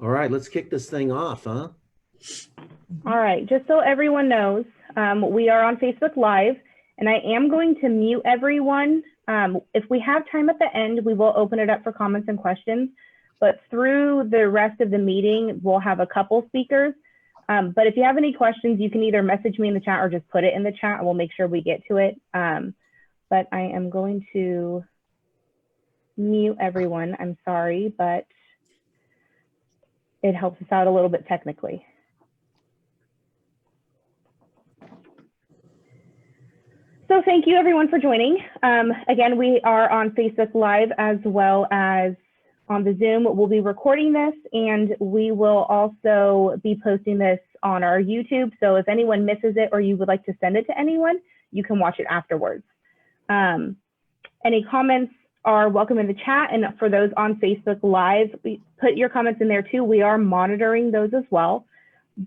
All right, let's kick this thing off, huh? All right, just so everyone knows, we are on Facebook Live, and I am going to mute everyone. If we have time at the end, we will open it up for comments and questions, but through the rest of the meeting, we'll have a couple speakers. But if you have any questions, you can either message me in the chat or just put it in the chat, and we'll make sure we get to it. But I am going to mute everyone. I'm sorry, but it helps us out a little bit technically. So thank you everyone for joining. Again, we are on Facebook Live as well as on the Zoom. We'll be recording this and we will also be posting this on our YouTube. So if anyone misses it or you would like to send it to anyone, you can watch it afterwards. Any comments are welcome in the chat, and for those on Facebook Live, put your comments in there too. We are monitoring those as well.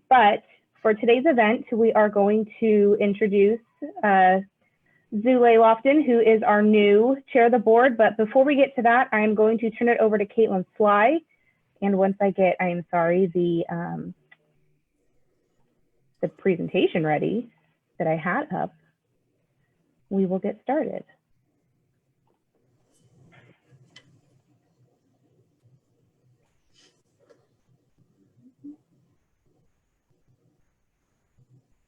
But for today's event, we are going to introduce Zulay Loftin, who is our new chair of the board. But before we get to that, I'm going to turn it over to Caitlin Sly. And once I get, I am sorry, the presentation ready that I had up, we will get started.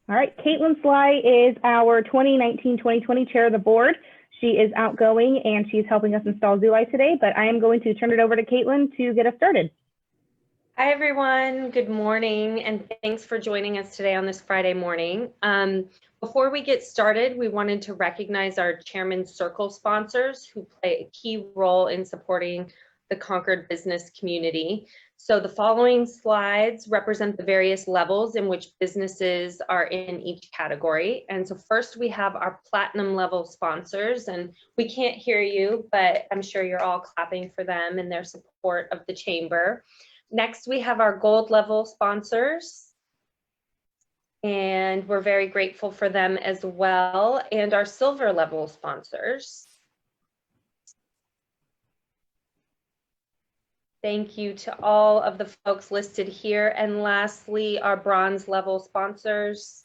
All right, Caitlin Sly is our 2019-2020 chair of the board. She is outgoing and she's helping us install Zulay today, but I am going to turn it over to Caitlin to get us started. Hi, everyone. Good morning, and thanks for joining us today on this Friday morning. Before we get started, we wanted to recognize our Chairman's Circle sponsors who play a key role in supporting the Concord business community. So the following slides represent the various levels in which businesses are in each category. And so first we have our platinum level sponsors, and we can't hear you, but I'm sure you're all clapping for them and their support of the chamber. Next, we have our gold level sponsors, and we're very grateful for them as well, and our silver level sponsors. Thank you to all of the folks listed here. And lastly, our bronze level sponsors.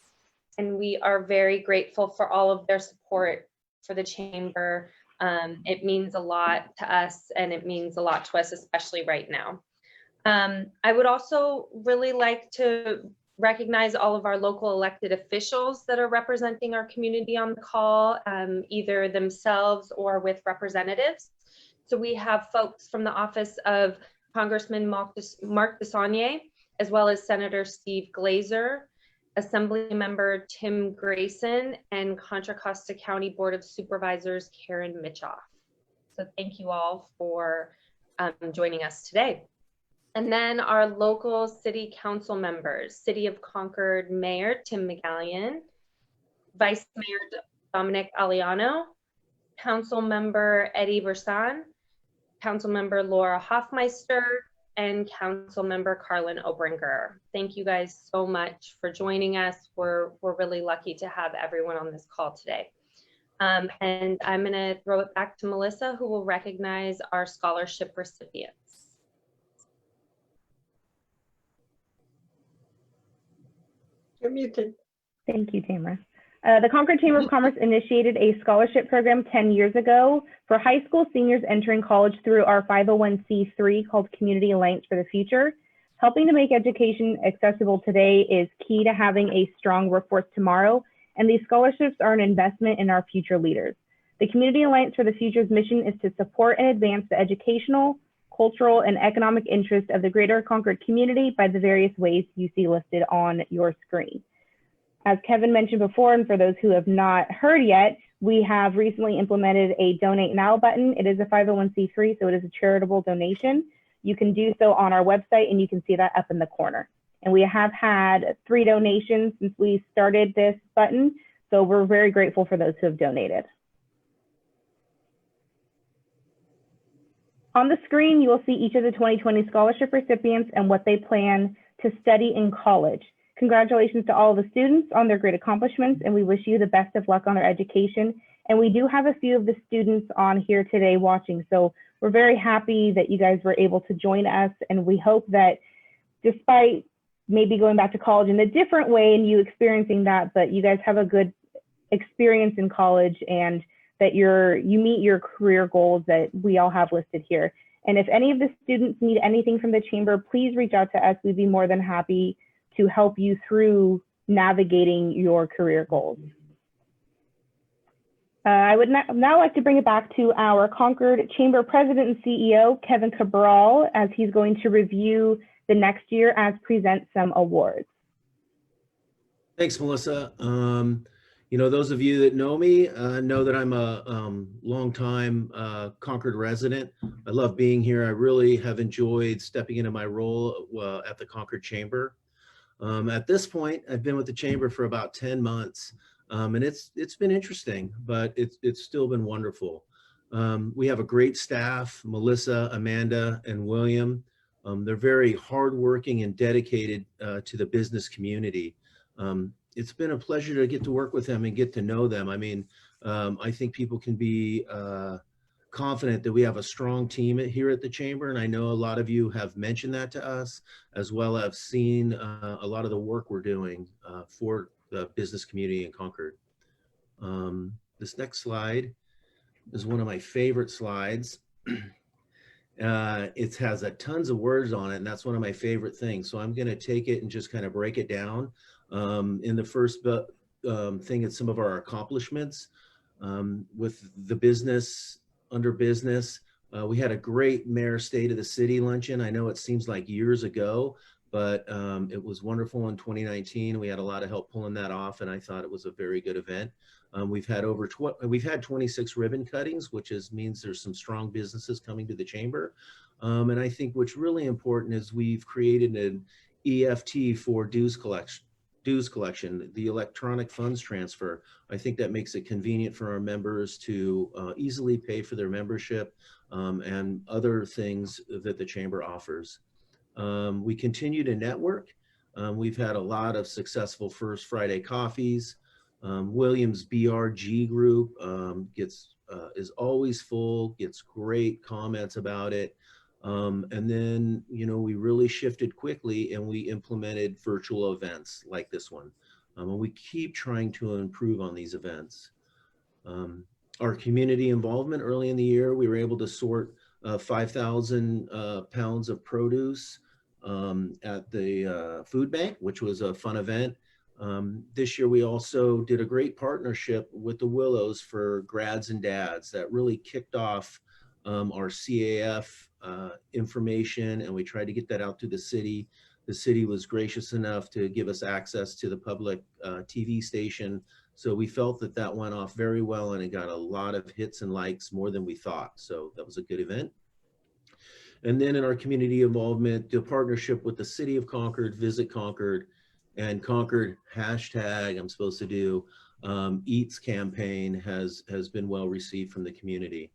And we are very grateful for all of their support for the chamber. It means a lot to us, and it means a lot to us, especially right now. I would also really like to recognize all of our local elected officials that are representing our community on the call, either themselves or with representatives. So we have folks from the office of Congressman Mark Desaulniers, as well as Senator Steve Glazer, Assembly Member Tim Grayson, and Contra Costa County Board of Supervisors Karen Mitchoff. So thank you all for joining us today. And then our local city council members, City of Concord Mayor Tim McGallion, Vice Mayor Dominic Aliano, Council Member Eddie Versan, Council Member Laura Hoffmeister, and Council Member Carlin Obringer. Thank you guys so much for joining us. We're really lucky to have everyone on this call today. And I'm gonna throw it back to Melissa, who will recognize our scholarship recipients. You're muted. Thank you, Tamara. The Concord Chamber of Commerce initiated a scholarship program 10 years ago for high school seniors entering college through our 501c3 called Community Alliance for the Future. Helping to make education accessible today is key to having a strong workforce tomorrow, and these scholarships are an investment in our future leaders. The Community Alliance for the Future's mission is to support and advance the educational, cultural, and economic interest of the greater Concord community by the various ways you see listed on your screen. As Kevin mentioned before, and for those who have not heard yet, we have recently implemented a Donate Now button. It is a 501c3, so it is a charitable donation. You can do so on our website, and you can see that up in the corner. And we have had 3 donations since we started this button, so we're very grateful for those who have donated. On the screen, you will see each of the 2020 scholarship recipients and what they plan to study in college. Congratulations to all of the students on their great accomplishments, and we wish you the best of luck on their education. And we do have a few of the students on here today watching, so we're very happy that you guys were able to join us, and we hope that despite maybe going back to college in a different way and you experiencing that, but you guys have a good experience in college and that you meet your career goals that we all have listed here. And if any of the students need anything from the chamber, please reach out to us. We'd be more than happy to help you through navigating your career goals. I would now like to bring it back to our Concord Chamber President and CEO, Kevin Cabral, as he's going to review the next year as present some awards. Thanks, Melissa. You know, those of you that know me know that I'm a longtime Concord resident. I love being here. I really have enjoyed stepping into my role at the Concord Chamber. At this point, I've been with the Chamber for about 10 months, and it's been interesting, but it's still been wonderful. We have a great staff, Melissa, Amanda, and William. They're very hardworking and dedicated to the business community. It's been a pleasure to get to work with them and get to know them. I mean, I think people can be confident that we have a strong team here at the Chamber, and I know a lot of you have mentioned that to us, as well as seen a lot of the work we're doing for the business community in Concord. This next slide is one of my favorite slides. It has tons of words on it, and that's one of my favorite things. So I'm going to take it and just kind of break it down. In the first thing, it's some of our accomplishments with the business. Under business, we had a great Mayor State of the City luncheon. I know it seems like years ago, but it was wonderful in 2019. We had a lot of help pulling that off, and I thought it was a very good event. We've had 26 ribbon cuttings, which means there's some strong businesses coming to the Chamber. And I think what's really important is we've created an EFT for dues collection, the electronic funds transfer. I think that makes it convenient for our members to easily pay for their membership and other things that the Chamber offers. We continue to network. We've had a lot of successful First Friday coffees. Williams BRG group is always full, gets great comments about it. And then, you know, we really shifted quickly and we implemented virtual events like this one. And we keep trying to improve on these events. Our community involvement early in the year, we were able to sort 5,000 pounds of produce at the food bank, which was a fun event. This year, we also did a great partnership with the Willows for grads and dads that really kicked off our CAF information, and we tried to get that out to the city. The city was gracious enough to give us access to the public TV station. So we felt that that went off very well, and it got a lot of hits and likes, more than we thought. So that was a good event. And then in our community involvement, the partnership with the City of Concord, Visit Concord, and Concord hashtag I'm supposed to do Eats campaign has been well received from the community.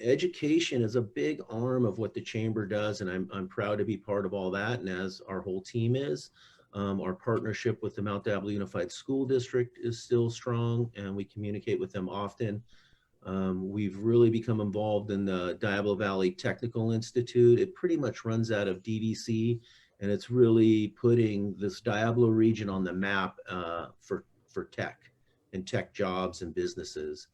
Education is a big arm of what the Chamber does, and I'm proud to be part of all that, and as our whole team is. Our partnership with the Mount Diablo Unified School District is still strong, and we communicate with them often. We've really become involved in the Diablo Valley Technical Institute. It pretty much runs out of DVC, and it's really putting this Diablo region on the map for tech and tech jobs and businesses.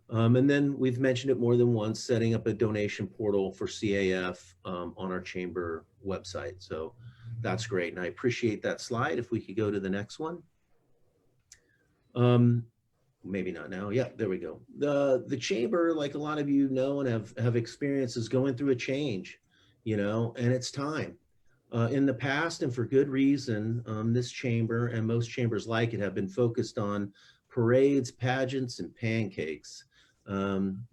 And then we've mentioned it more than once, setting up a donation portal for CAF on our Chamber website. So that's great, and I appreciate that slide. If we could go to the next one. Maybe not now. Yeah, there we go. The Chamber, like a lot of you know and have experienced, is going through a change, you know, and it's time. In the past, and for good reason, this Chamber and most chambers like it have been focused on parades, pageants, and pancakes.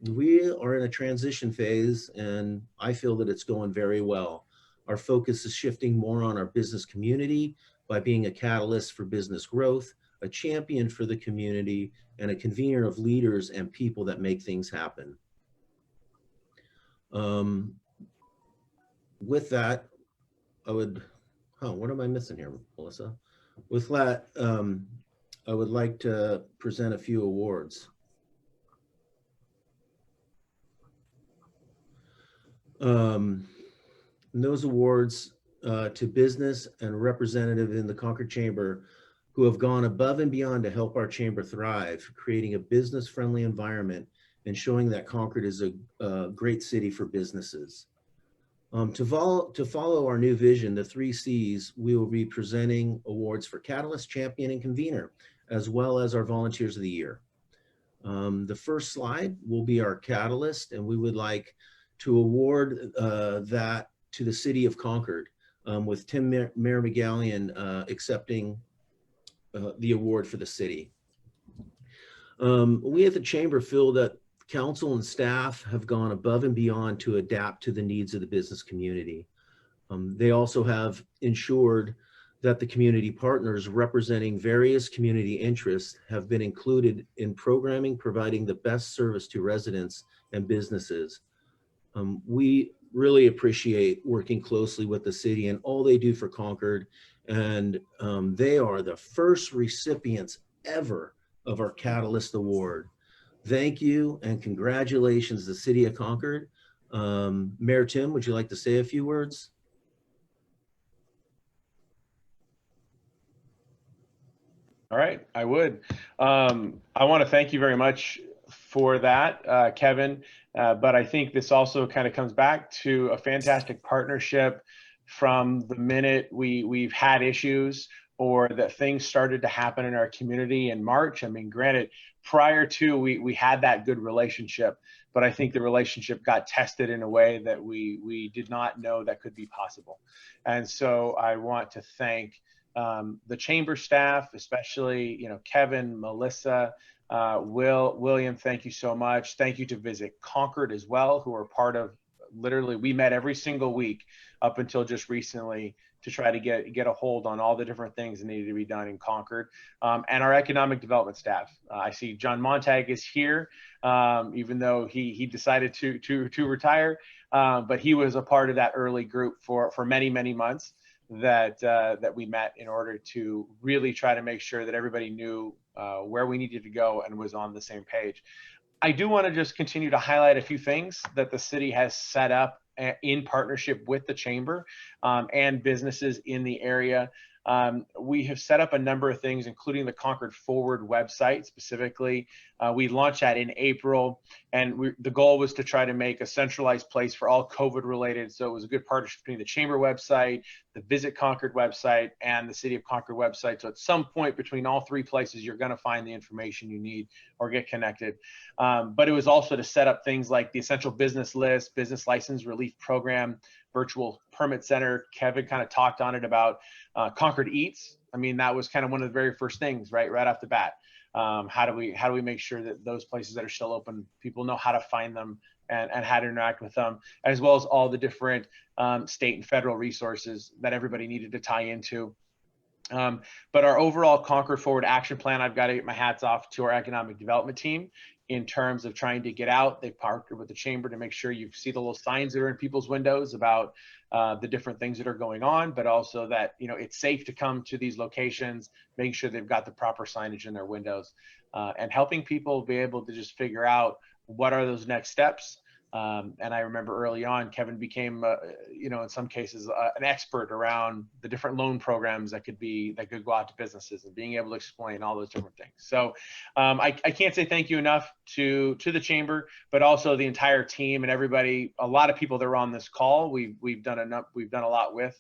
We are in a transition phase, and I feel that it's going very well. Our focus is shifting more on our business community by being a catalyst for business growth, a champion for the community, and a convener of leaders and people that make things happen. With that, what am I missing here, Melissa? With that, I would like to present a few awards. Those awards to business and representative in the Concord Chamber who have gone above and beyond to help our chamber thrive, creating a business-friendly environment and showing that Concord is a great city for businesses. To follow our new vision, the 3 C's, we will be presenting awards for Catalyst, Champion, and Convener, as well as our Volunteers of the Year. The first slide will be our Catalyst, and we would like to award that to the city of Concord, with Tim Mayor McGallion accepting the award for the city. We at the Chamber feel that council and staff have gone above and beyond to adapt to the needs of the business community. They also have ensured that the community partners representing various community interests have been included in programming, providing the best service to residents and businesses. We really appreciate working closely with the city and all they do for Concord. And they are the first recipients ever of our Catalyst Award. Thank you and congratulations, the City of Concord. Mayor Tim, would you like to say a few words? All right, I would. I want to thank you very much for that, Kevin. But I think this also kind of comes back to a fantastic partnership from the minute we've had issues or that things started to happen in our community in March. I mean, granted, prior to we had that good relationship, but I think the relationship got tested in a way that we did not know that could be possible. And so I want to thank the chamber staff, especially, Kevin, Melissa, William, thank you so much. Thank you to Visit Concord as well, who are part of, literally, we met every single week up until just recently to try to get a hold on all the different things that needed to be done in Concord, and our economic development staff. I see John Montag is here, even though he decided to retire, but he was a part of that early group for many, many months that we met in order to really try to make sure that everybody knew where we needed to go and was on the same page. I do want to just continue to highlight a few things that the city has set up in partnership with the chamber and businesses in the area. We have set up a number of things, including the Concord Forward website specifically. We launched that in April, and the goal was to try to make a centralized place for all COVID related. So it was a good partnership between the chamber website, the Visit Concord website, and the City of Concord website. So at some point between all 3 places, you're going to find the information you need or get connected. But it was also to set up things like the essential business list, business license relief program, virtual permit center. Kevin kind of talked on it about Concord Eats. I mean, that was kind of one of the very first things, right off the bat. How do we make sure that those places that are still open, people know how to find them and how to interact with them, as well as all the different state and federal resources that everybody needed to tie into. But our overall Concord Forward action plan, I've got to get my hats off to our economic development team in terms of trying to get out. They've partnered with the chamber to make sure you see the little signs that are in people's windows about the different things that are going on, but also that, it's safe to come to these locations, making sure they've got the proper signage in their windows, and helping people be able to just figure out what are those next steps. And I remember early on, Kevin became, in some cases, an expert around the different loan programs that could go out to businesses and being able to explain all those different things. So I can't say thank you enough to the chamber, but also the entire team and everybody. A lot of people that are on this call, we've done a lot with,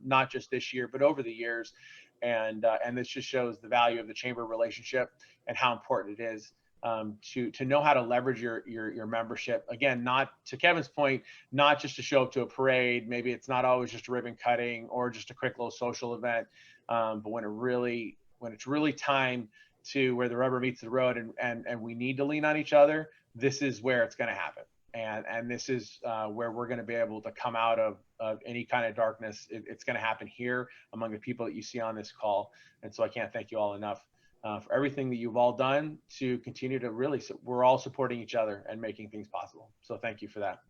not just this year, but over the years. And this just shows the value of the chamber relationship and how important it is. To know how to leverage your membership. Again, not to Kevin's point, not just to show up to a parade. Maybe it's not always just a ribbon cutting or just a quick little social event, but when it's really time to where the rubber meets the road and we need to lean on each other, this is where it's going to happen. And this is where we're going to be able to come out of any kind of darkness. It's going to happen here among the people that you see on this call. And so I can't thank you all enough for everything that you've all done to continue to really, we're all supporting each other and making things possible. So thank you for that.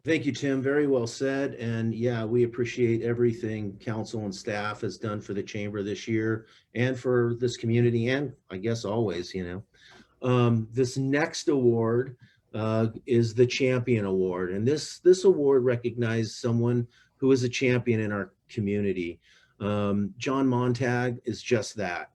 Thank you, Tim. Very well said. And yeah, we appreciate everything council and staff has done for the chamber this year and for this community, and I guess always, This next award is the Champion Award. And this award recognizes someone who is a champion in our community. John Montag is just that.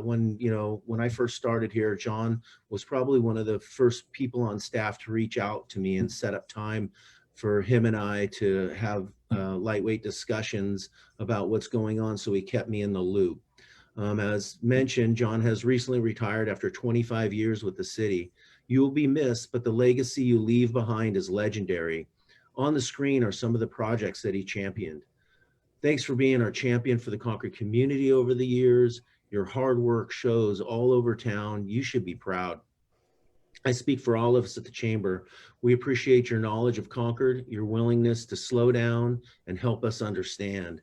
When I first started here, John was probably one of the first people on staff to reach out to me and set up time for him and I to have lightweight discussions about what's going on. So he kept me in the loop. As mentioned, John has recently retired after 25 years with the city. You will be missed, but the legacy you leave behind is legendary. On the screen are some of the projects that he championed. Thanks for being our champion for the Concord community over the years. Your hard work shows all over town. You should be proud. I speak for all of us at the Chamber. We appreciate your knowledge of Concord, your willingness to slow down and help us understand.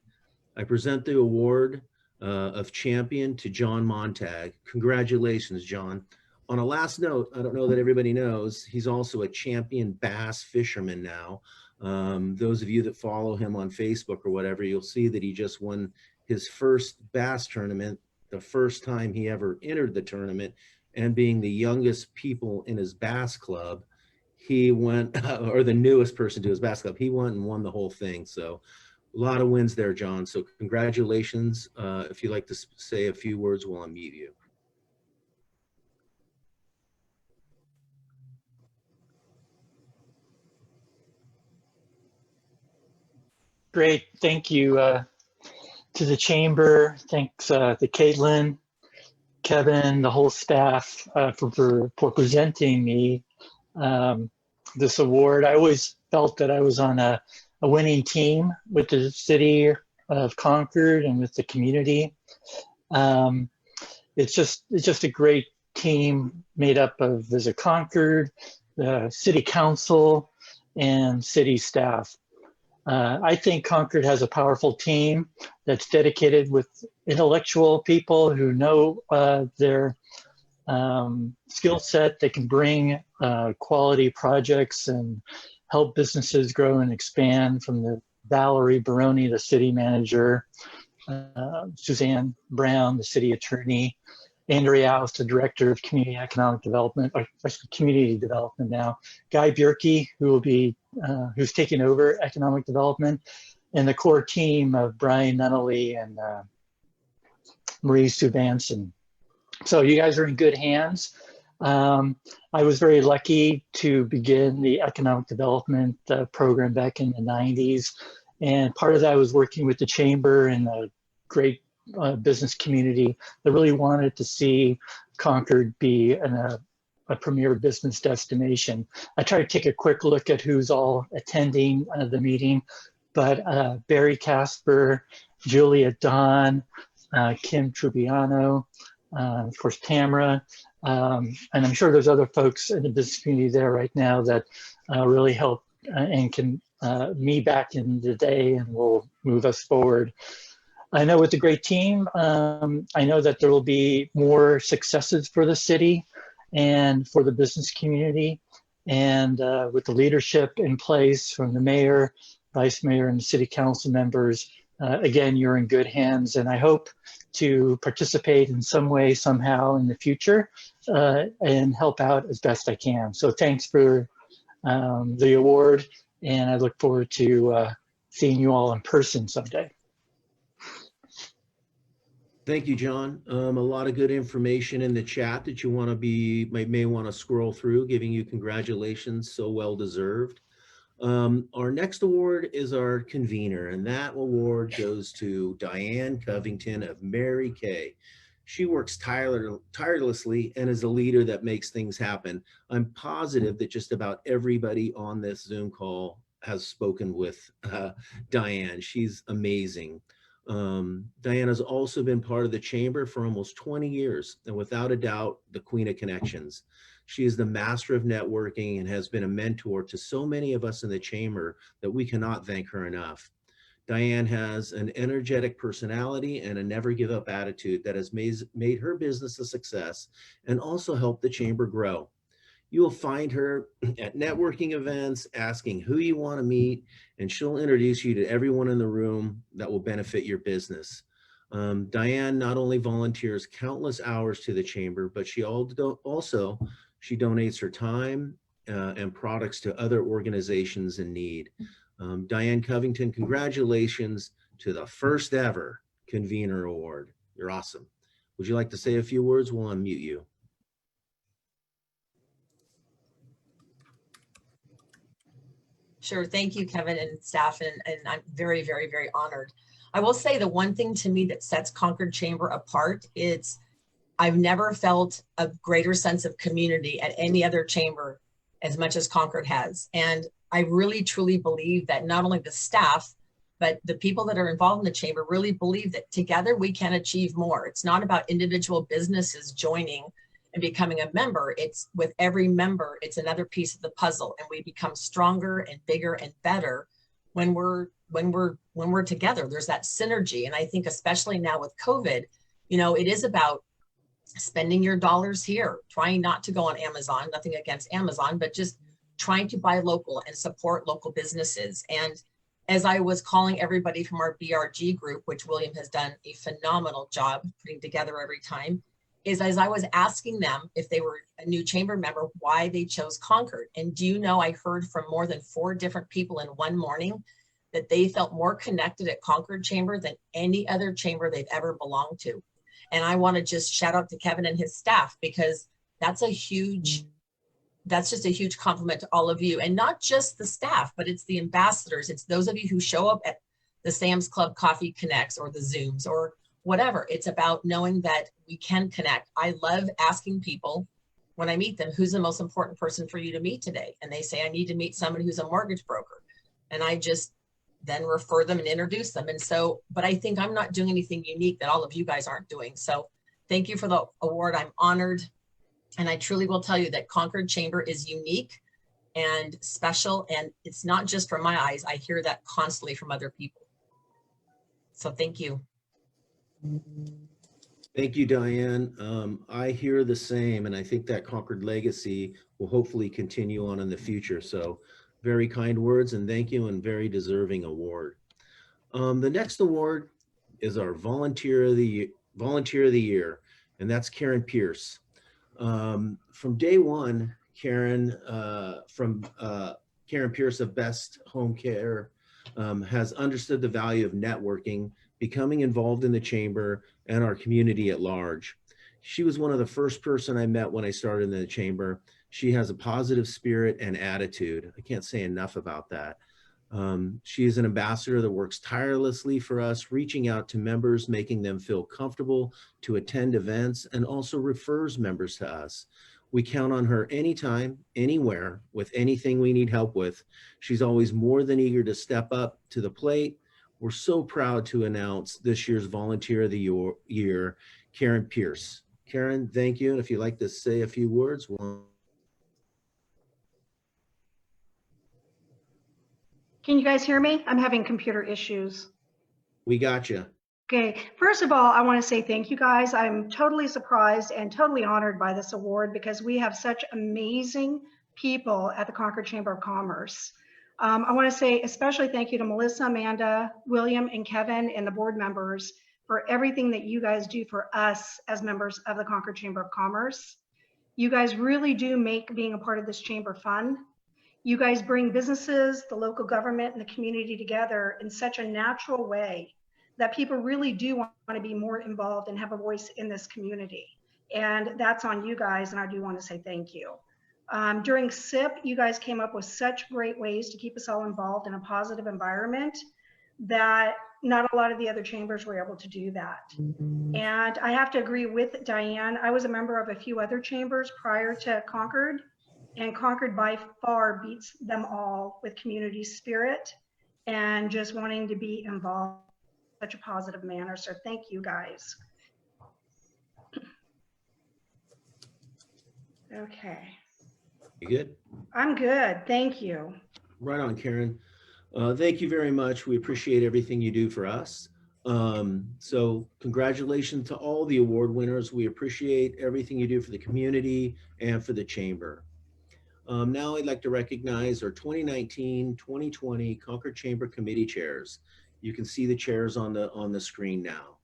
I present the award of champion to John Montag. Congratulations, John. On a last note, I don't know that everybody knows, he's also a champion bass fisherman now. Those of you that follow him on Facebook or whatever, you'll see that he just won his first bass tournament, the first time he ever entered the tournament, and being the youngest people in his bass club, he went, or the newest person to his bass club, he went and won the whole thing. So a lot of wins there, John. So congratulations. If you'd like to say a few words, we'll unmute you. Great, thank you to the Chamber. Thanks to Caitlin, Kevin, the whole staff for presenting me this award. I always felt that I was on a winning team with the city of Concord and with the community. It's just a great team made up of Visit Concord, the City Council, and city staff. I think Concord has a powerful team that's dedicated with intellectual people who know their skill set. They can bring quality projects and help businesses grow and expand, from the Valerie Baroni, the city manager, Suzanne Brown, the city attorney, Andrea House, the director of community economic development, or community development now, Guy Bjerke, who will be who's taking over economic development, and the core team of Brian Nunnally and Marie Subanson. So you guys are in good hands. I was very lucky to begin the economic development program back in the 90s. And part of that was working with the Chamber and a great business community that really wanted to see Concord be a premier business destination. I tried to take a quick look at who's all attending the meeting, but Barry Casper, Julia Don, Kim Trubiano, of course, Tamara, and I'm sure there's other folks in the business community there right now that really help and can me back in the day and will move us forward. I know with a great team, I know that there will be more successes for the city and for the business community. And with the leadership in place from the mayor, vice mayor, and city council members, again, you're in good hands. And I hope to participate in some way, somehow in the future and help out as best I can. So thanks for the award. And I look forward to seeing you all in person someday. Thank you, John. A lot of good information in the chat that you may want to scroll through, giving you congratulations, so well deserved. Our next award is our convener, and that award goes to Diane Covington of Mary Kay. She works tirelessly and is a leader that makes things happen. I'm positive that just about everybody on this Zoom call has spoken with Diane. She's amazing. Diane has also been part of the Chamber for almost 20 years, and without a doubt, the Queen of Connections. She is the master of networking and has been a mentor to so many of us in the Chamber that we cannot thank her enough. Diane has an energetic personality and a never give up attitude that has made her business a success and also helped the Chamber grow. You will find her at networking events, asking who you want to meet, and she'll introduce you to everyone in the room that will benefit your business. Diane not only volunteers countless hours to the Chamber, but she donates her time and products to other organizations in need. Diane Covington, congratulations to the first ever Convener Award. You're awesome. Would you like to say a few words? We'll unmute you. Sure. Thank you, Kevin and staff, and I'm very, very, very honored. I will say the one thing to me that sets Concord Chamber apart is I've never felt a greater sense of community at any other chamber as much as Concord has. And I really, truly believe that not only the staff, but the people that are involved in the chamber really believe that together we can achieve more. It's not about individual businesses joining and becoming a member. It's with every member, it's another piece of the puzzle, and we become stronger and bigger and better when we're together. There's that synergy. And I think especially now with COVID, you know, it is about spending your dollars here, trying not to go on Amazon, nothing against Amazon, but just trying to buy local and support local businesses. And as I was calling everybody from our BRG group, which William has done a phenomenal job putting together every time, is as I was asking them if they were a new chamber member, why they chose Concord. And do you know, I heard from more than 4 different people in one morning that they felt more connected at Concord Chamber than any other chamber they've ever belonged to. And I want to just shout out to Kevin and his staff, because that's just a huge compliment to all of you, and not just the staff, but it's the ambassadors. It's those of you who show up at the Sam's Club Coffee Connects or the Zooms or whatever. It's about knowing that we can connect. I love asking people when I meet them, who's the most important person for you to meet today? And they say, I need to meet somebody who's a mortgage broker. And I just then refer them and introduce them. And so, but I think I'm not doing anything unique that all of you guys aren't doing. So thank you for the award. I'm honored. And I truly will tell you that Concord Chamber is unique and special. And it's not just from my eyes. I hear that constantly from other people. So thank you. Thank you, Diane. I hear the same, and I think that Concord legacy will hopefully continue on in the future. So very kind words, and thank you, and very deserving award. The next award is our Volunteer of the Year, and that's Karen Pierce. From day one, Karen Pierce of Best Home Care has understood the value of networking, becoming involved in the chamber and our community at large. She was one of the first person I met when I started in the chamber. She has a positive spirit and attitude. I can't say enough about that. She is an ambassador that works tirelessly for us, reaching out to members, making them feel comfortable to attend events, and also refers members to us. We count on her anytime, anywhere, with anything we need help with. She's always more than eager to step up to the plate. We're so proud to announce this year's Volunteer of the Year, Karen Pierce. Karen, thank you. And if you'd like to say a few words, Can you guys hear me? I'm having computer issues. we got you. Okay, first of all, I want to say thank you guys. I'm totally surprised and totally honored by this award because we have such amazing people at the Concord Chamber of Commerce. I want to say especially thank you to Melissa, Amanda, William, and Kevin, and the board members for everything that you guys do for us as members of the Concord Chamber of Commerce. You guys really do make being a part of this chamber fun. You guys bring businesses, the local government, and the community together in such a natural way that people really do want to be more involved and have a voice in this community. And that's on you guys, and I do want to say thank you. During SIP, you guys came up with such great ways to keep us all involved in a positive environment that not a lot of the other chambers were able to do that. And I have to agree with Diane. I was a member of a few other chambers prior to Concord, and Concord by far beats them all with community spirit and just wanting to be involved in such a positive manner. So thank you guys. Okay. You good? I'm good. Thank you. Right on, Karen. Thank you very much. We appreciate everything you do for us. So congratulations to all the award winners. We appreciate everything you do for the community and for the chamber. Now I'd like to recognize our 2019-2020 Concord Chamber Committee chairs. You can see the chairs on the screen now.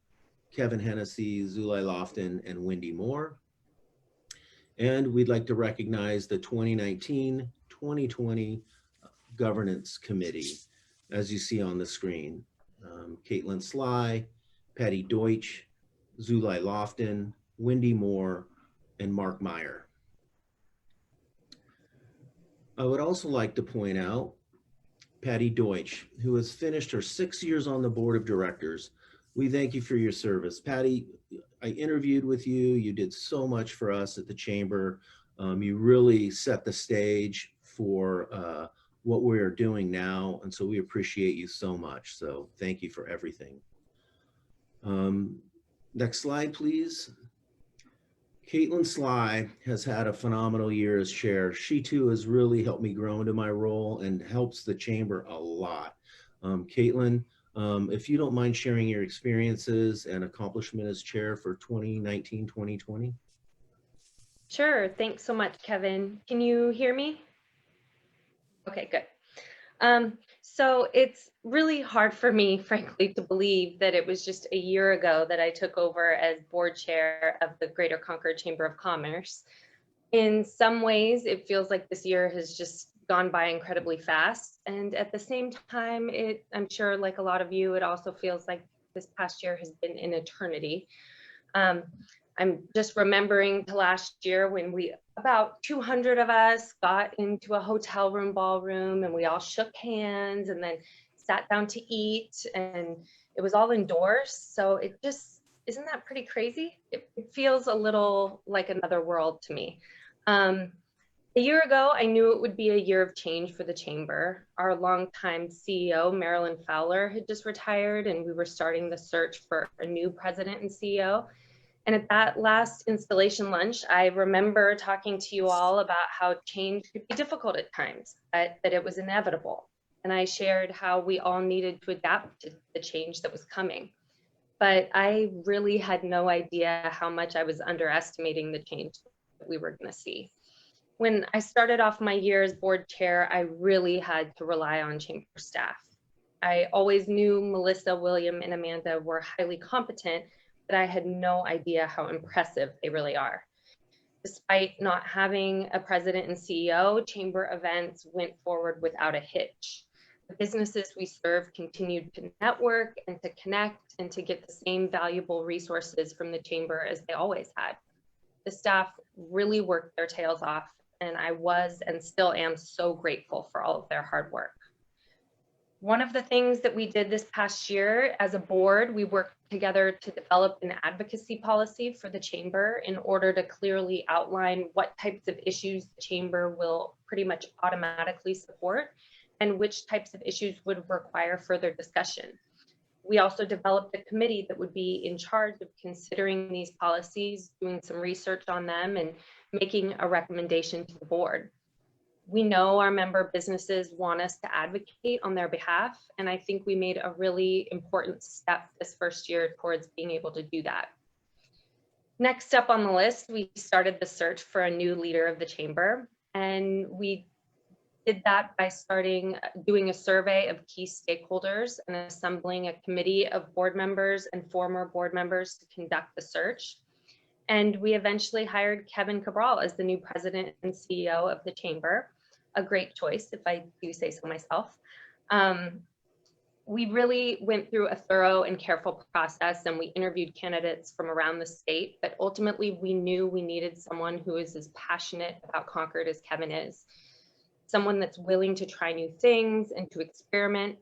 Kevin Hennessy, Zulay Loftin, and Wendy Moore. And we'd like to recognize the 2019 2020 Governance Committee, as you see on the screen. Caitlin Sly, Patty Deutsch, Zulay Loftin, Wendy Moore, and Mark Meyer. I would also like to point out Patty Deutsch, who has finished her 6 years on the board of directors. We thank you for your service. Patty, I interviewed with you. You did so much for us at the Chamber. You really set the stage for what we're doing now. And so we appreciate you so much. So thank you for everything. Next slide, please. Caitlin Sly has had a phenomenal year as chair. She too has really helped me grow into my role and helps the chamber a lot. Caitlin, if you don't mind sharing your experiences and accomplishment as chair for 2019, 2020. Sure. Thanks so much, Kevin. Can you hear me? Okay, good. So it's really hard for me, frankly, to believe that it was just a year ago that I took over as board chair of the Greater Concord Chamber of Commerce. In some ways, it feels like this year has just gone by incredibly fast. And at the same time, I'm sure like a lot of you, it also feels like this past year has been an eternity. I'm just remembering to last year when about 200 of us got into a hotel room ballroom and we all shook hands and then sat down to eat, and it was all indoors. So it just, isn't that pretty crazy? It feels a little like another world to me. A year ago, I knew it would be a year of change for the chamber. Our longtime CEO, Marilyn Fowler, had just retired, and we were starting the search for a new president and CEO. And at that last installation lunch, I remember talking to you all about how change could be difficult at times, but that it was inevitable. And I shared how we all needed to adapt to the change that was coming. But I really had no idea how much I was underestimating the change that we were going to see. When I started off my year as board chair, I really had to rely on chamber staff. I always knew Melissa, William, and Amanda were highly competent, but I had no idea how impressive they really are. Despite not having a president and CEO, chamber events went forward without a hitch. The businesses we serve continued to network and to connect and to get the same valuable resources from the chamber as they always had. The staff really worked their tails off, and I was and still am so grateful for all of their hard work. One of the things that we did this past year as a board, we worked together to develop an advocacy policy for the chamber in order to clearly outline what types of issues the chamber will pretty much automatically support and which types of issues would require further discussion. We also developed a committee that would be in charge of considering these policies, doing some research on them, and making a recommendation to the board. We know our member businesses want us to advocate on their behalf, and I think we made a really important step this first year towards being able to do that. Next up on the list, we started the search for a new leader of the chamber, and we did that by doing a survey of key stakeholders and assembling a committee of board members and former board members to conduct the search. And we eventually hired Kevin Cabral as the new president and CEO of the chamber. A great choice, if I do say so myself. We really went through a thorough and careful process, and we interviewed candidates from around the state, but ultimately we knew we needed someone who is as passionate about Concord as Kevin is. Someone that's willing to try new things and to experiment,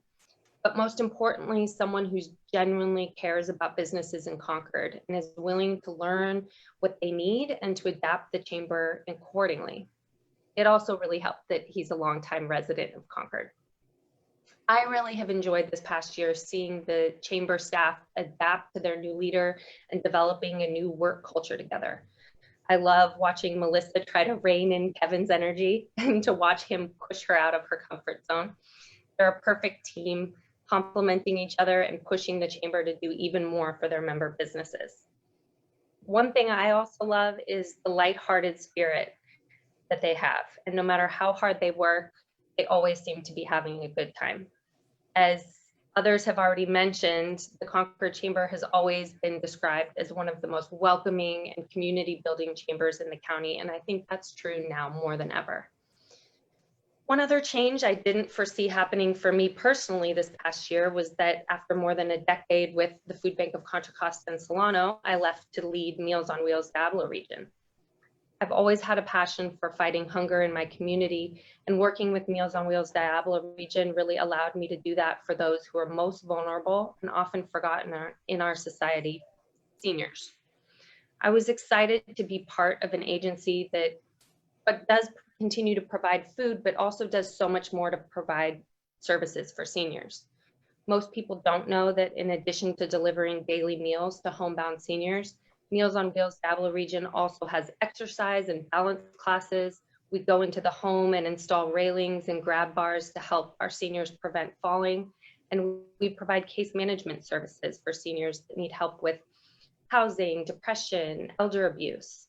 but most importantly, someone who genuinely cares about businesses in Concord and is willing to learn what they need and to adapt the chamber accordingly. It also really helped that he's a longtime resident of Concord. I really have enjoyed this past year seeing the chamber staff adapt to their new leader and developing a new work culture together. I love watching Melissa try to rein in Kevin's energy and to watch him push her out of her comfort zone. They're a perfect team, complementing each other and pushing the chamber to do even more for their member businesses. One thing I also love is the lighthearted spirit that they have. And no matter how hard they work, they always seem to be having a good time. As others have already mentioned, the Concord Chamber has always been described as one of the most welcoming and community building chambers in the county. And I think that's true now more than ever. One other change I didn't foresee happening for me personally this past year was that after more than a decade with the Food Bank of Contra Costa and Solano, I left to lead Meals on Wheels Diablo Region. I've always had a passion for fighting hunger in my community, and working with Meals on Wheels Diablo Region really allowed me to do that for those who are most vulnerable and often forgotten in our society, seniors. I was excited to be part of an agency that does continue to provide food, but also does so much more to provide services for seniors. Most people don't know that in addition to delivering daily meals to homebound seniors, Meals on Wheels Diablo Region also has exercise and balance classes. We go into the home and install railings and grab bars to help our seniors prevent falling. And we provide case management services for seniors that need help with housing, depression, elder abuse.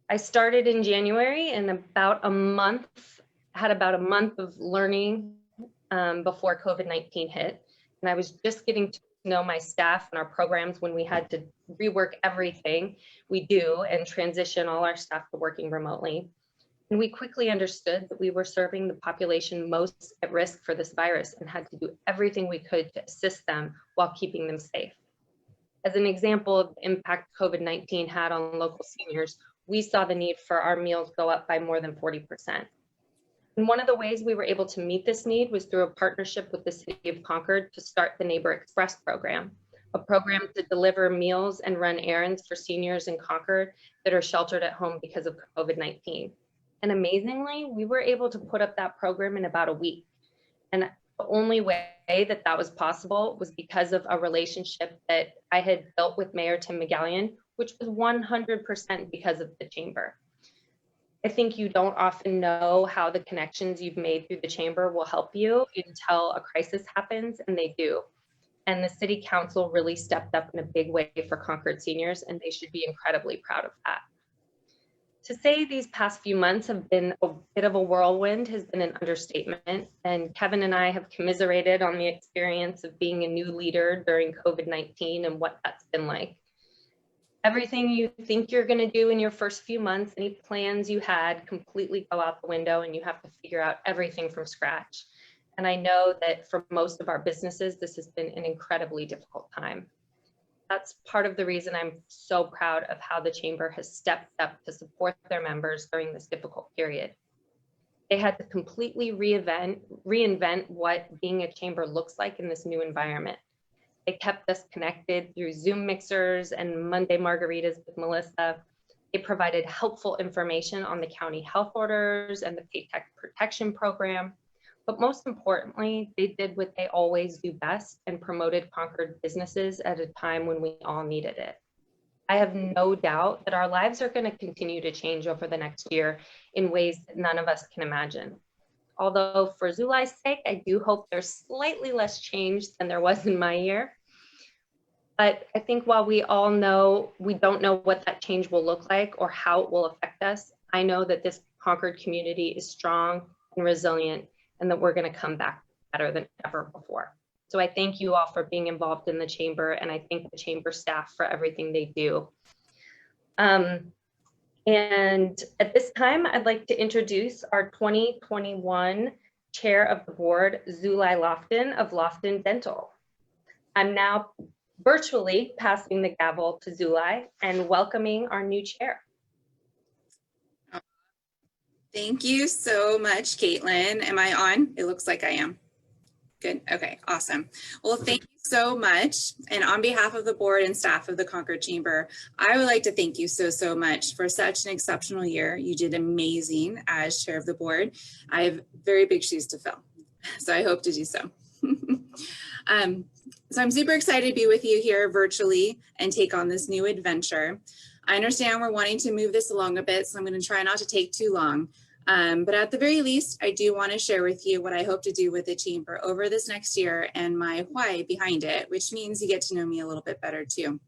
I started in January and had about a month of learning before COVID-19 hit. And I was just getting to know my staff and our programs when we had to rework everything we do and transition all our staff to working remotely. And we quickly understood that we were serving the population most at risk for this virus and had to do everything we could to assist them while keeping them safe. As an example of the impact COVID-19 had on local seniors, we saw the need for our meals go up by more than 40%. And one of the ways we were able to meet this need was through a partnership with the City of Concord to start the Neighbor Express program, a program to deliver meals and run errands for seniors in Concord that are sheltered at home because of COVID-19. And amazingly, we were able to put up that program in about a week. And the only way that that was possible was because of a relationship that I had built with Mayor Tim McGallion, which was 100% because of the chamber. I think you don't often know how the connections you've made through the chamber will help you until a crisis happens, and they do. And the City Council really stepped up in a big way for Concord seniors, and they should be incredibly proud of that. To say these past few months have been a bit of a whirlwind has been an understatement, and Kevin and I have commiserated on the experience of being a new leader during COVID-19 and what that's been like. Everything you think you're going to do in your first few months, any plans you had completely go out the window, and you have to figure out everything from scratch. And I know that for most of our businesses, this has been an incredibly difficult time. That's part of the reason I'm so proud of how the chamber has stepped up to support their members during this difficult period. They had to completely reinvent what being a chamber looks like in this new environment. They kept us connected through Zoom mixers and Monday margaritas with Melissa. They provided helpful information on the county health orders and the paycheck protection program. But most importantly, they did what they always do best and promoted Concord businesses at a time when we all needed it. I have no doubt that our lives are going to continue to change over the next year in ways that none of us can imagine. Although for Zulay's sake, I do hope there's slightly less change than there was in my year. But I think while we all know, we don't know what that change will look like or how it will affect us, I know that this Concord community is strong and resilient, and that we're going to come back better than ever before. So I thank you all for being involved in the chamber, and I thank the chamber staff for everything they do. And at this time, I'd like to introduce our 2021 Chair of the Board, Zulay Loftin of Loftin Dental. I'm now virtually passing the gavel to Zulay and welcoming our new chair. Thank you so much, Caitlin. Am I on? It looks like I am. Good. Okay, awesome. Well, thank you so much. And on behalf of the board and staff of the Concord Chamber, I would like to thank you so much for such an exceptional year. You did amazing as chair of the board. I have very big shoes to fill, so I hope to do so. So I'm super excited to be with you here virtually and take on this new adventure. I understand we're wanting to move this along a bit, so I'm going to try not to take too long. But at the very least, I do want to share with you what I hope to do with the chamber over this next year and my why behind it, which means you get to know me a little bit better too.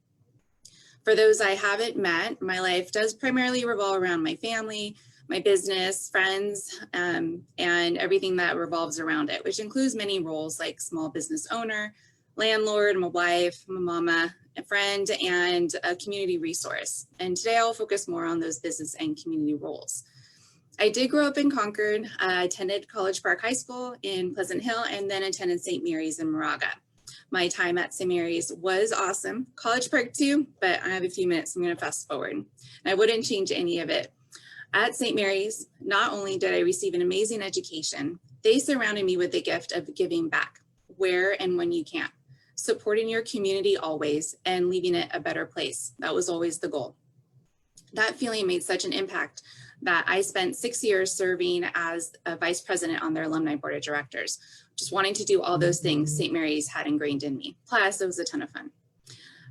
For those I haven't met, my life does primarily revolve around my family, my business, friends, and everything that revolves around it, which includes many roles like small business owner, landlord, I'm a wife, I'm a mama, a friend, and a community resource. And today I'll focus more on those business and community roles. I did grow up in Concord. I attended College Park High School in Pleasant Hill and then attended St. Mary's in Moraga. My time at St. Mary's was awesome. College Park too, but I have a few minutes, I'm gonna fast forward. And I wouldn't change any of it. At St. Mary's, not only did I receive an amazing education, they surrounded me with the gift of giving back where and when you can, supporting your community always and leaving it a better place. That was always the goal. That feeling made such an impact that I spent 6 years serving as a vice president on their alumni board of directors. Just wanting to do all those things St. Mary's had ingrained in me. Plus, it was a ton of fun.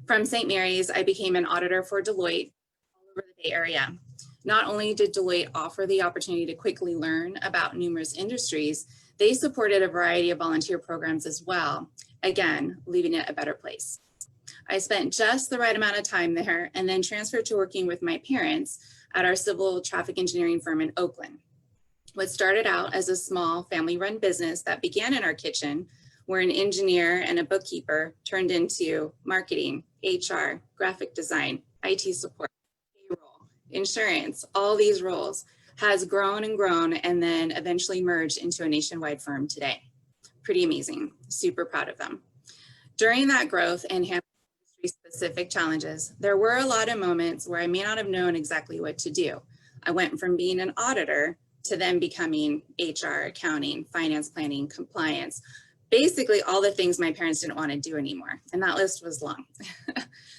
From St. Mary's, I became an auditor for Deloitte all over the Bay Area. Not only did Deloitte offer the opportunity to quickly learn about numerous industries, they supported a variety of volunteer programs as well, again, leaving it a better place. I spent just the right amount of time there and then transferred to working with my parents at our civil traffic engineering firm in Oakland. What started out as a small family-run business that began in our kitchen, where an engineer and a bookkeeper turned into marketing, HR, graphic design, IT support, payroll, insurance, all these roles, has grown and grown and then eventually merged into a nationwide firm today. Pretty amazing, super proud of them. During that growth and handling specific challenges, there were a lot of moments where I may not have known exactly what to do. I went from being an auditor to then becoming HR, accounting, finance planning, compliance, basically all the things my parents didn't want to do anymore. And that list was long.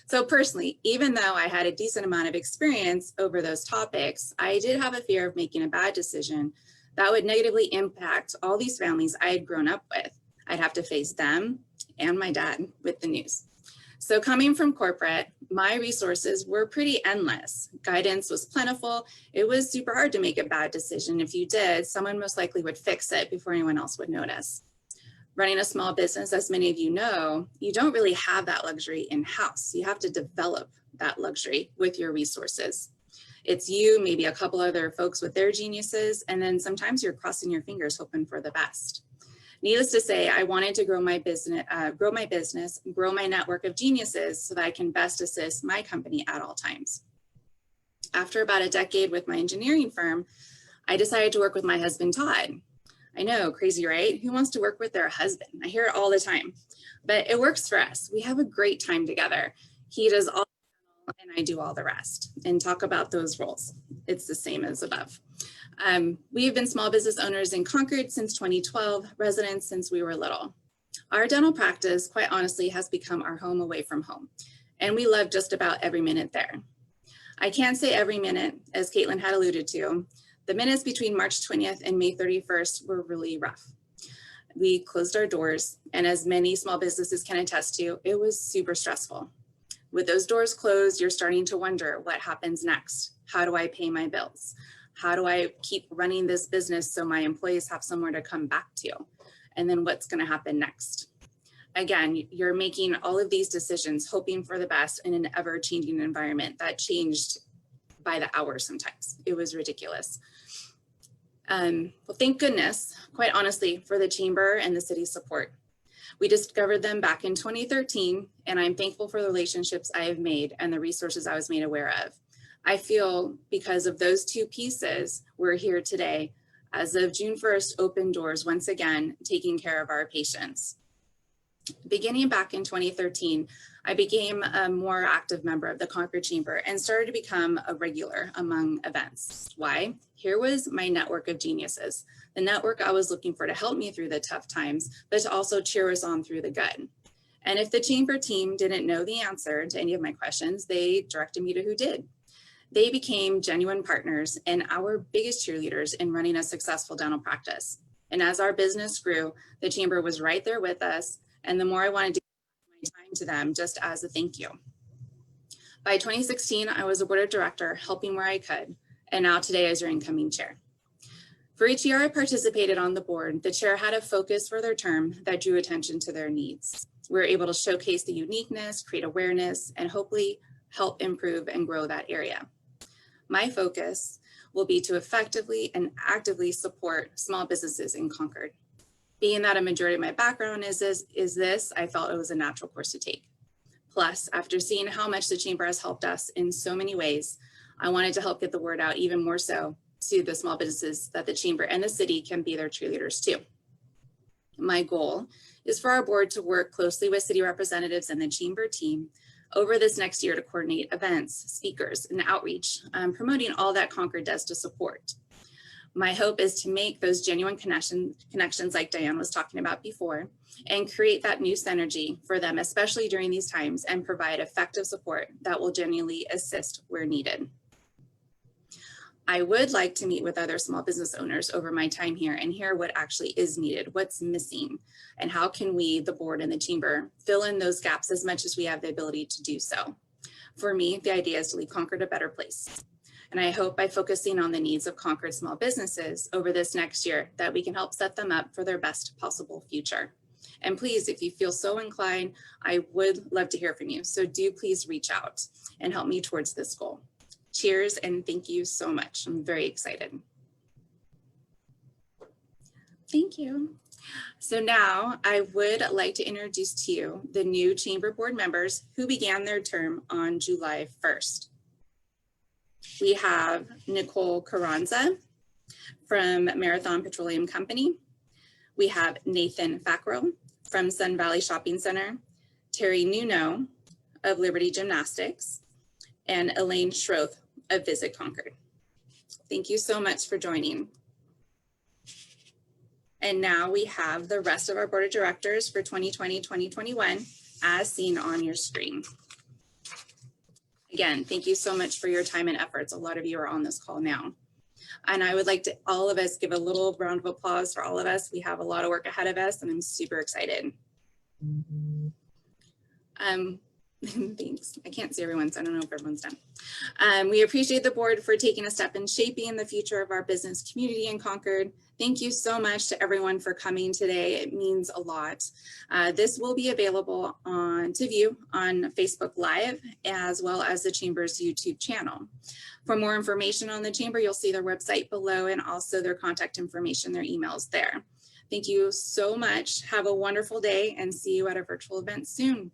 So personally, even though I had a decent amount of experience over those topics, I did have a fear of making a bad decision that would negatively impact all these families I had grown up with. I'd have to face them and my dad with the news. So coming from corporate, my resources were pretty endless. Guidance was plentiful. It was super hard to make a bad decision. If you did, someone most likely would fix it before anyone else would notice. Running a small business, as many of you know, you don't really have that luxury in-house. You have to develop that luxury with your resources. It's you, maybe a couple other folks with their geniuses, and then sometimes you're crossing your fingers hoping for the best. Needless to say, I wanted to grow my business, grow my network of geniuses so that I can best assist my company at all times. After about a decade with my engineering firm, I decided to work with my husband, Todd. I know, crazy, right? Who wants to work with their husband? I hear it all the time, but it works for us. We have a great time together. He does all and I do all the rest, and talk about those roles. It's the same as above. We have been small business owners in Concord since 2012, residents since we were little. Our dental practice, quite honestly, has become our home away from home, and we love just about every minute there. I can't say every minute, as Caitlin had alluded to. The minutes between March 20th and May 31st were really rough. We closed our doors, and as many small businesses can attest to, it was super stressful. With those doors closed, you're starting to wonder what happens next. How do I pay my bills? How do I keep running this business so my employees have somewhere to come back to? And then what's going to happen next? Again, you're making all of these decisions, hoping for the best in an ever-changing environment that changed by the hour sometimes. It was ridiculous. Well, thank goodness, quite honestly, for the Chamber and the city's support. We discovered them back in 2013, and I'm thankful for the relationships I have made and the resources I was made aware of. I feel because of those two pieces, we're here today. As of June 1st, open doors once again, taking care of our patients. Beginning back in 2013, I became a more active member of the Concord Chamber and started to become a regular among events. Why? Here was my network of geniuses, the network I was looking for to help me through the tough times, but to also cheer us on through the good. And if the Chamber team didn't know the answer to any of my questions, they directed me to who did. They became genuine partners and our biggest cheerleaders in running a successful dental practice. And as our business grew, the Chamber was right there with us. And the more I wanted to give my time to them just as a thank you. By 2016, I was a board of director, helping where I could. And now today as your incoming chair. For each year I participated on the board, the chair had a focus for their term that drew attention to their needs. We were able to showcase the uniqueness, create awareness, and hopefully help improve and grow that area. My focus will be to effectively and actively support small businesses in Concord. Being that a majority of my background is this, I felt it was a natural course to take. Plus, after seeing how much the Chamber has helped us in so many ways, I wanted to help get the word out even more so to the small businesses that the chamber and the city can be their cheerleaders to. My goal is for our board to work closely with city representatives and the chamber team over this next year to coordinate events, speakers, and outreach, promoting all that Concord does to support. My hope is to make those genuine connections like Diane was talking about before, and create that new synergy for them, especially during these times, and provide effective support that will genuinely assist where needed. I would like to meet with other small business owners over my time here and hear what actually is needed, what's missing, and how can we, the board and the chamber, fill in those gaps as much as we have the ability to do so. For me, the idea is to leave Concord a better place. And I hope by focusing on the needs of Concord small businesses over this next year that we can help set them up for their best possible future. And please, if you feel so inclined, I would love to hear from you. So do please reach out and help me towards this goal. Cheers and thank you so much. I'm very excited. Thank you. So now I would like to introduce to you the new chamber board members who began their term on July 1st. We have Nicole Carranza from Marathon Petroleum Company. We have Nathan Fackrell from Sun Valley Shopping Center, Terry Nuno of Liberty Gymnastics, and Elaine Schroth of Visit Concord. Thank you so much for joining. And now we have the rest of our board of directors for 2020-2021 as seen on your screen. Again, thank you so much for your time and efforts. A lot of you are on this call now. And I would like to all of us give a little round of applause for all of us. We have a lot of work ahead of us and I'm super excited. Thanks. I can't see everyone, so I don't know if everyone's done. We appreciate the board for taking a step in shaping the future of our business community in Concord. Thank you so much to everyone for coming today. It means a lot. This will be available to view on Facebook Live, as well as the Chamber's YouTube channel. For more information on the Chamber, you'll see their website below and also their contact information, their emails there. Thank you so much. Have a wonderful day and see you at a virtual event soon.